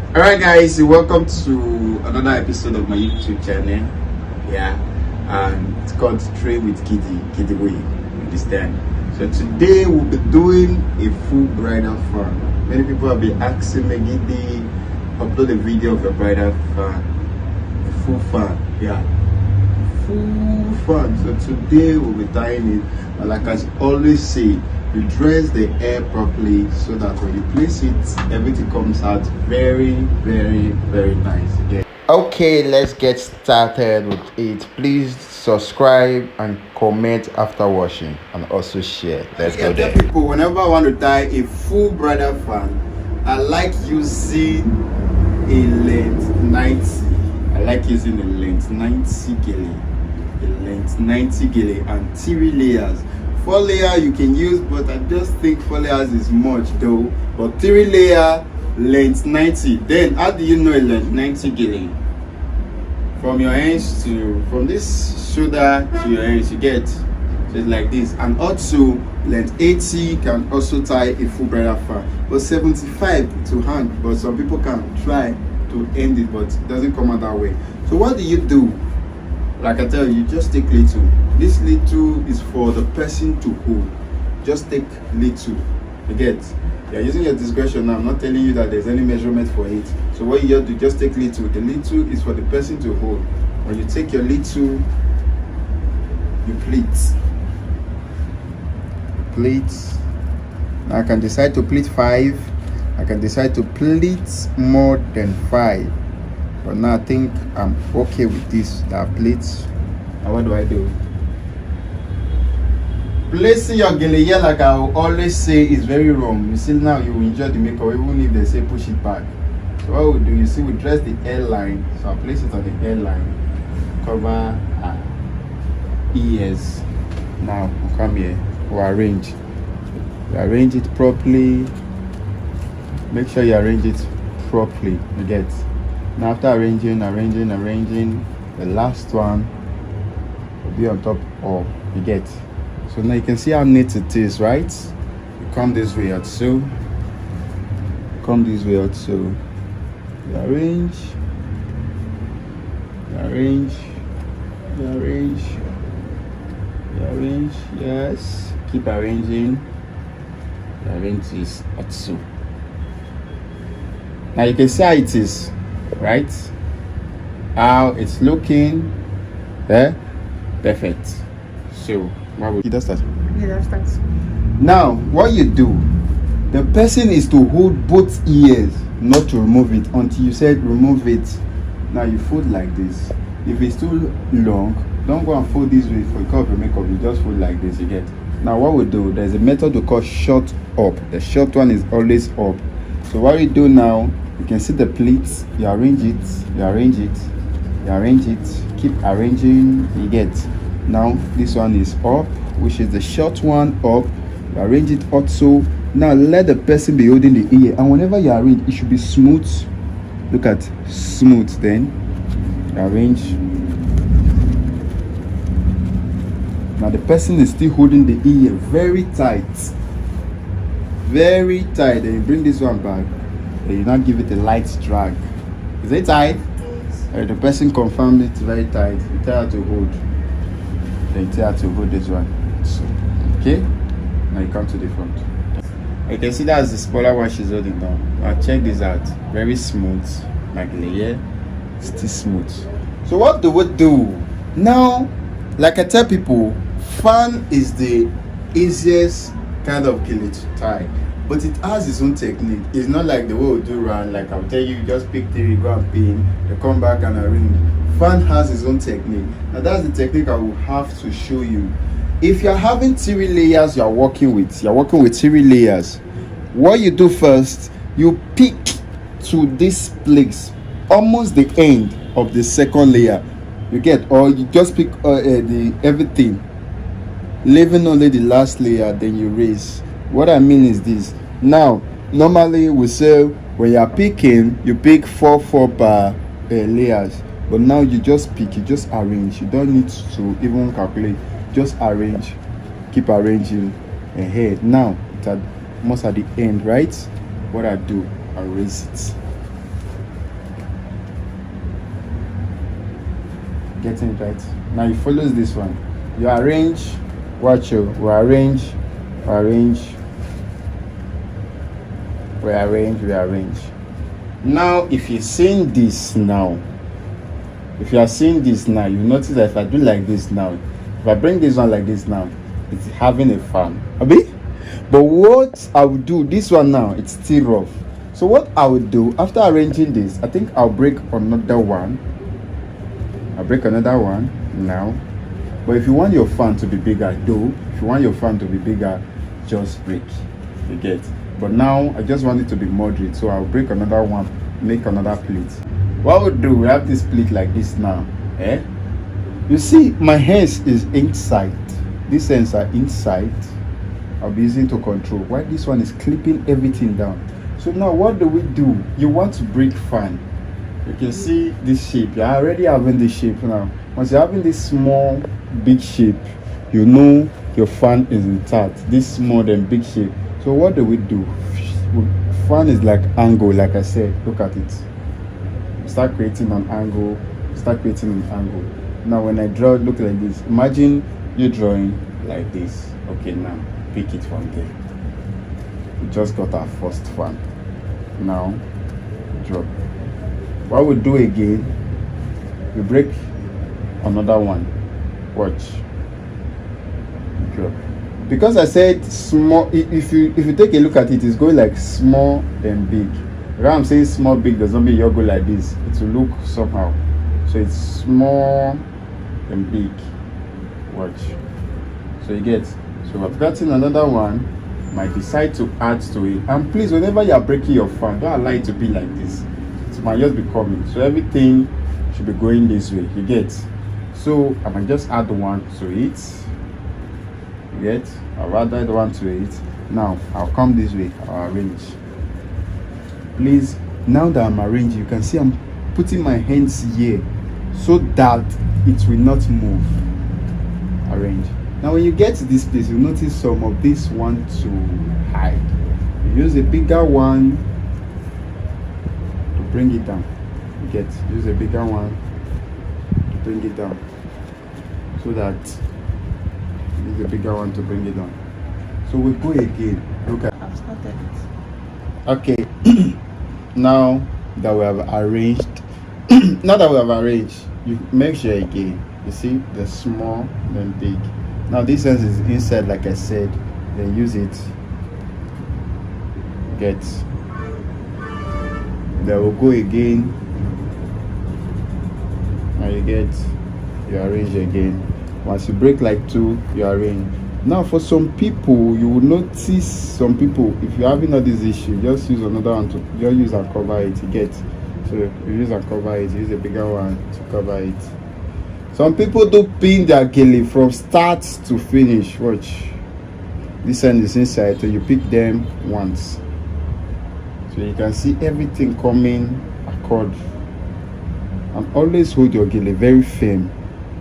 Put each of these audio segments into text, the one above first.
Alright guys, welcome to another episode of my YouTube channel. Yeah, and it's called Trade with Gede Way. Understand? So today we'll be doing a full bridal fan. Many people have been asking me, Gede, upload a video of a bridal fan, a full fan. Yeah, full fan. So today we'll be tying it, and like I always say, you dress the hair properly so that when you place it, everything comes out very nice. Yeah. Okay, let's get started with it. Please subscribe and comment after watching, and also share. Let's go there. People, whenever I want to tie a full bridal fan, I like using a length 90. I like using a length 90 gele, a length 90 gele, and 3 layers. 4 layer you can use, but I just think 4 layers is much though. But 3 layer, length 90. Then how do you know a length 90 gele? From your hands to, from this shoulder to your hands, you get just like this. And also length 80 can also tie a full bridal fan, but 75 to hand. But some people can try to end it, but it doesn't come out that way. So what do you do? Like I tell you, just take little. This little is for the person to hold. Just take little. You get? You're using your discretion now. I'm not telling you that there's any measurement for it. So what you have to just take little. The little is for the person to hold. When you take your little, you pleat. Pleat. Now I can decide to pleat 5. I can decide to pleat more than 5. But now I think I'm okay with this. That pleats. And what do I do? Placing your gele here, like I will always say, is very wrong. You see, now you will enjoy the makeup even if they say push it back. So what we do, you see, we dress the hairline. So I place it on the hairline, cover ears. Now we'll come here, we'll arrange. You arrange it properly. Make sure you arrange it properly. You get? Now after arranging, the last one will be on top of, you get? So now you can see how neat it is, right? You come this way out, so come this way out, so you arrange, yes, keep arranging, you arrange this out, so now you can see how it is, right? How it's looking there. Perfect. So what will you just start? Yeah, that starts. Now what you do, the person is to hold both ears, not to remove it until you said remove it. Now you fold like this. If it's too long, don't go and fold this way for cover makeup. You just fold like this. You get? Now what we do, there's a method we call short up. The short one is always up. So what we do now, you can see the pleats. You arrange it, keep arranging. You get? Now this one is up, which is the short one up. You arrange it also. Now let the person be holding the ear, and whenever you arrange, it should be smooth. Look at smooth. Then you arrange. Now the person is still holding the ear very tight. Then you bring this one back. Then you now give it a light drag. Is it tight? Yes. The person confirmed it's very tight. You tell her to hold. Then you tell her to hold this one. So, okay? Now you come to the front. You can see that's the smaller one she's holding down. Now check this out. Very smooth. Like layer. Still smooth. So what do we do? Now, like I tell people, fan is the easiest kind of gele to tie. But it has its own technique. It's not like the way we do round. Like I'll tell you, just pick 3, go and pin, you come back and arrange. Fan has its own technique. Now that's the technique I will have to show you. If you're having 3 layers you're working with 3 layers, what you do first, you pick to this place, almost the end of the second layer. You get? Or you just pick the everything, leaving only the last layer, then you raise. What I mean is this. Now normally we say when you are picking, you pick 4 per layers, but now you just pick, you just arrange. You don't need to even calculate, just arrange, keep arranging ahead. Now it's almost at the end, right? What I do, I raise it. Getting it right. Now it follows this one. You arrange, watch you, we arrange. Now if you're seeing this now, you notice that if I do like this now, if I bring this one like this now, it's having a fan. Abi? But what I will do, this one now, it's still rough. So what I will do after arranging this, I think I'll break another one. Now. But if you want your fan to be bigger, just break. You get. But now I just want it to be moderate, so I'll break another one, make another pleat. What we'll do, we have this pleat like this now. You see, my hands is inside. These ends are inside. I'll be using to control. While this one is clipping everything down. So now what do? You want to break fan. You can see this shape. You're already having this shape now. Once you're having this small, big shape, you know your fan is intact. This small and big shape. So what do? Fan is like angle, like I said. Look at it. Start creating an angle. Now when I draw, look like this. Imagine you're drawing like this. Okay, now pick it from there. We just got our first fan. Now drop. What we do again, we break another one. Watch. Drop. Because I said small, if you take a look at it, it's going like small and big. When I'm saying small, big, doesn't mean you go like this. It will look somehow. So it's small and big. Watch. So you get. So I've gotten another one. Might decide to add to it. And please, whenever you are breaking your fan, don't allow it to be like this. It might just be coming. So everything should be going this way. You get. So I might just add one to it. You get. I'll add that one to it. Now I'll come this way. I'll arrange. Please, now that I'm arranging, you can see I'm putting my hands here so that it will not move. Arrange. Now when you get to this place, you notice some of this want to hide. You use a bigger one to bring it down. You get. Use a bigger one to bring it down. So that use a bigger one to bring it down. So we go again. Look at. I've started it. Okay. Now that we have arranged, you make sure again. You see the small then big. Now this sense is inside, like I said. Then use it. Get. Then we'll go again. Now you get. You arrange again. Once you break like two, you arrange. Now for some people, you will notice some people, if you're having all this issue, just use another one to just use and cover it. You get. So you use and cover it. Use a bigger one to cover it. Some people do pin their gele from start to finish. Watch. This end is inside, so you pick them once. So you can see everything coming accord. And always hold your gele very firm.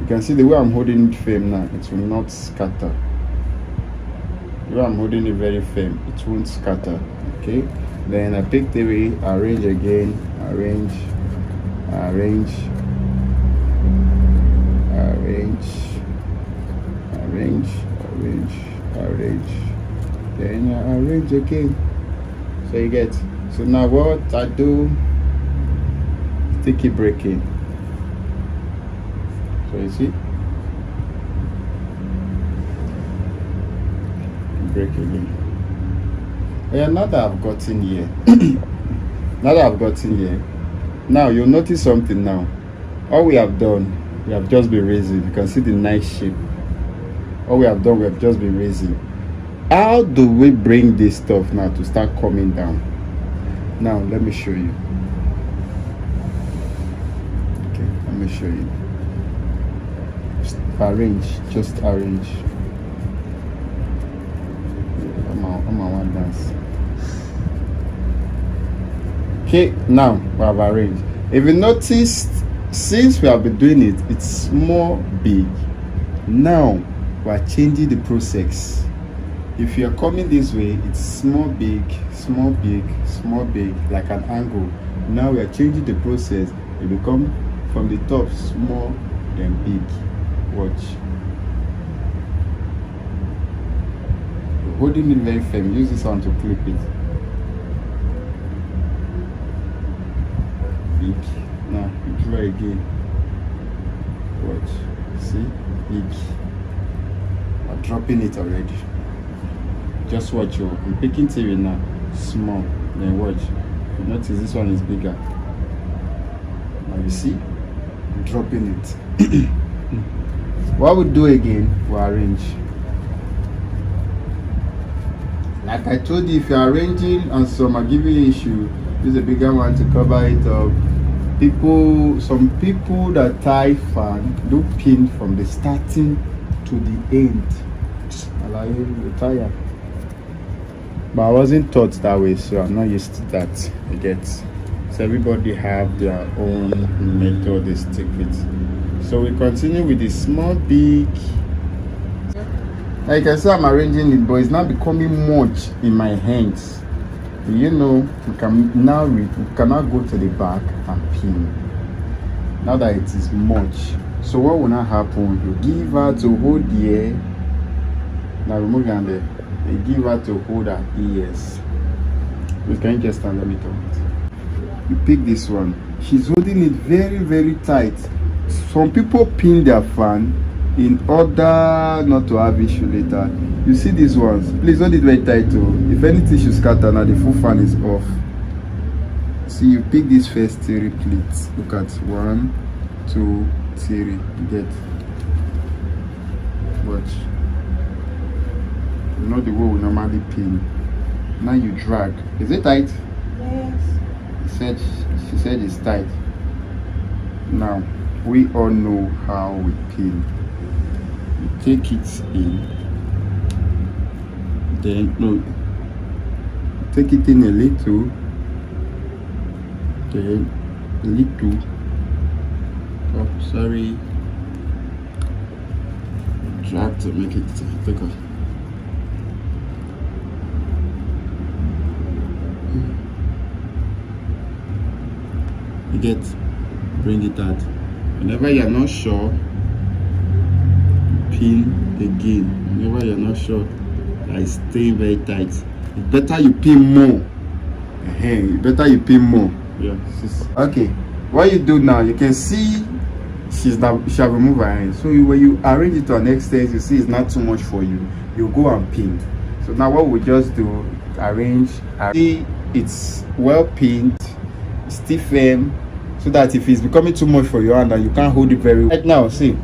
You can see the way I'm holding it firm now, it will not scatter. The way I'm holding it very firm, it won't scatter. Okay. Then I pick the way, arrange again, arrange. Then I arrange again. So you get. So now what I do, sticky breaking. So you see, break again. Yeah, now that I've gotten here, now you'll notice something now. All we have done, we have just been raising. You can see the nice shape. All we have done, we have just been raising. How do we bring this stuff now to start coming down? Now let me show you. Okay, let me show you. Just arrange. I'm on one dance. Okay, now we have arranged. If you noticed, since we have been doing it, it's more big. Now we are changing the process. If you are coming this way, it's small, big, like an angle. Now we are changing the process. It become from the top small then big. Watch. You're holding it very firm. Use this one to clip it. Big. Now you draw again. Watch. See? Big. I'm dropping it already. Just watch. I'm picking TV now. Small. Then watch. You notice this one is bigger. Now you see? I'm dropping it. What we do again? We arrange. Like I told you, if you're arranging on some, I'll give you an issue. Use a bigger one to cover it up. Some people that tie fan do pin from the starting to the end. Allow you to tie. But I wasn't taught that way, so I'm not used to that. You get. So everybody have their own method they stick with. So we continue with the small big. Like I said, I'm arranging it, but it's not becoming much in my hands. You know, we can now we cannot go to the back and pin. Now that it is much. So what will not happen? You give her to hold the air. Now remove your hand there. You give her to hold her ears. You can just stand, let me talk. You pick this one. She's holding it very, very tight. Some people pin their fan in order not to have issue later. You see these ones, please hold it very tight too. If anything should scatter now, the full fan is off. See, you pick these first 3 pleats. Look at 1, 2, 3. You get. Watch. You know the way we normally pin. Now you drag. Is it tight? Yes. She said it's tight. Now we all know how we pin. You take it in, then take it in a little, then a little. Oh, sorry. Drag to make it take off. You get, bring it out. Whenever you're not sure, pin again. Whenever you're not sure, I stay very tight. It's better you pin more. Better you pin more. Yeah. Okay. What you do now, you can see she have removed her hand. So when you arrange it to an extent, you see it's not too much for you. You go and pin. So now what we just do, arrange. See it's well pinned, still firm, so that if it's becoming too much for your hand and you can't hold it very well. Right now, see,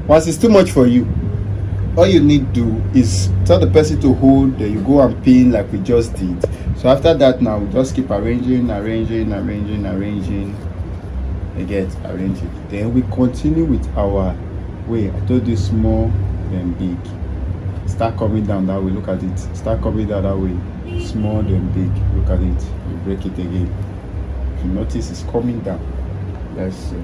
once it's too much for you, all you need to do is tell the person to hold, then you go and pin like we just did. So after that, now we just keep arranging. Again, arrange it. Then we continue with our way. I told you small, then big. Start coming down that way. Look at it. Start coming down that way. Small, then big. Look at it. You break it again. You notice it's coming down. Let's see.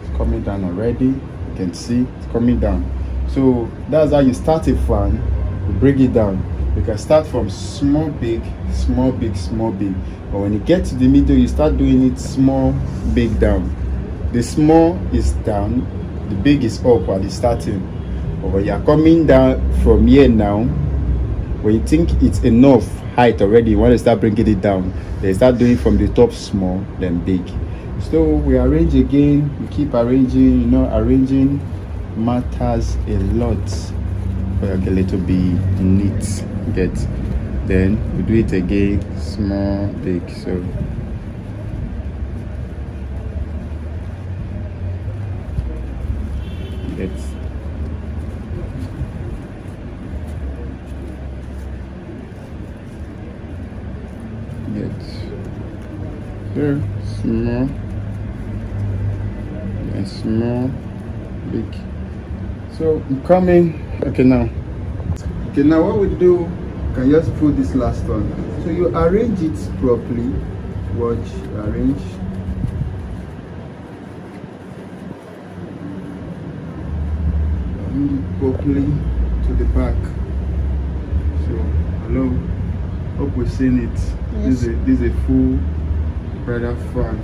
It's coming down already. You can see it's coming down. So that's how you start a fan. You bring it down. You can start from small, big, small, big, small, big. But when you get to the middle, you start doing it small, big, down. The small is down, the big is up at the starting. But when you're coming down from here now, when you think it's enough height already, you want to start bringing it down. They start doing from the top small, then big. So we arrange again, we keep arranging. You know, arranging matters a lot for your gele to be neat. Get. Then we do it again, small, big. So let's get here, small and small, big. So I'm coming. Okay, now what we do, can just put this last one. So you arrange it properly. Watch, arrange. Arrange it properly to the back. So hello, hope we've seen it. Yes. This is a full brother fan.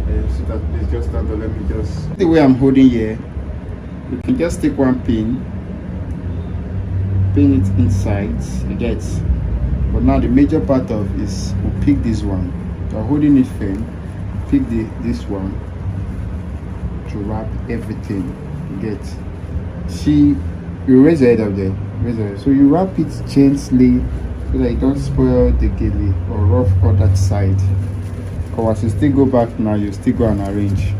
So that please just stand on. Let me just. The way I'm holding here, you can just take one pin it inside. You get. But now the major part of is we'll pick this one. You're holding it firm. Pick this one to wrap everything. You get. See, you raise your head up there. Raise your head. So you wrap it gently so that you don't spoil the gele or rough on that side. Because you still go back now, you still go and arrange.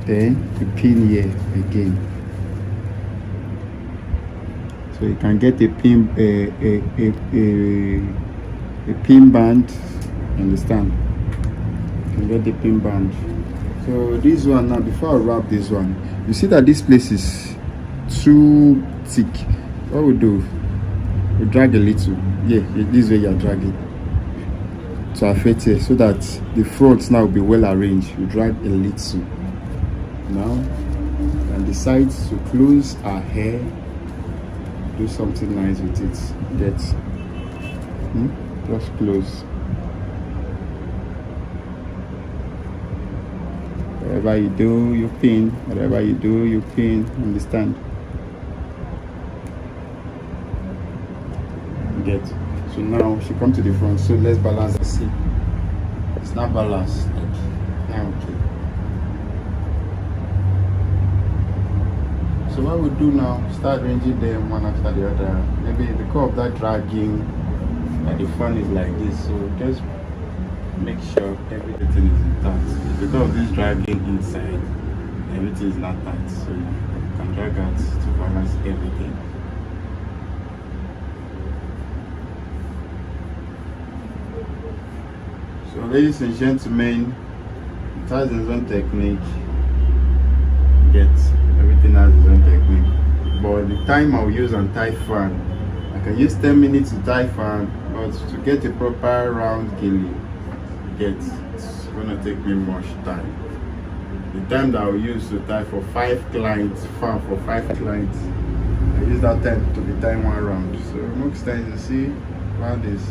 Then you pin here again. So you can get a pin a pin band. Understand? You can get the pin band. So this one now, before I wrap this one, you see that this place is too thick. What we do? We drag a little. Yeah, this way you're dragging. To affect it so that the front now will be well arranged. We drag a little. Now, and decide to close our hair. Do something nice with it. Get. Just close. Whatever you do, you pin. Whatever you do, you pin. Understand? Get. So now she come to the front. So let's balance the seat. It's not balanced. Now okay. So what we do now? Start arranging them one after the other. Maybe because of that dragging, that the front is like this. So just make sure everything is intact. Because of this dragging inside, everything is not tight. So you can drag out to balance everything. So ladies and gentlemen, it has its own technique. Get everything has its own technique. But the time I'll use on tie fan, I can use 10 minutes to tie fan, but to get a proper round gele, it's gonna take me much time. The time that I'll use to tie for 5 clients, fan for 5 clients, I use that time to be tying one round. So most times you see round is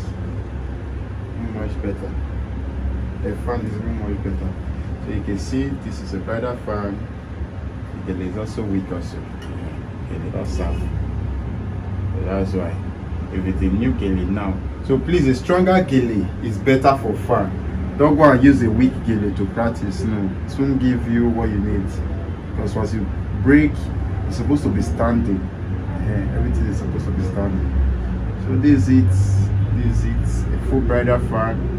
much better. The fan is much better. So you can see this is a brighter fan. The gele is also weak also. Gele is soft. So that's why. If it's a new gele now. So please, a stronger gele is better for fan. Don't go and use a weak gele to practice. No, it won't give you what you need. Because once you break, it's supposed to be standing. Everything is supposed to be standing. So this is it. A full brighter fan.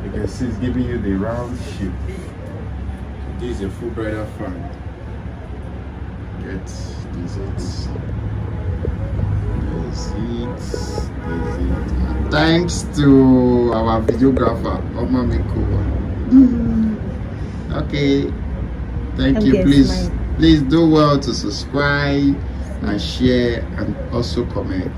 You can see it's giving you the round shape. So this is a full brighter fan. This is it. Thanks to our videographer, Oma Miko. Okay. Thank you. Please do well to subscribe and share and also comment.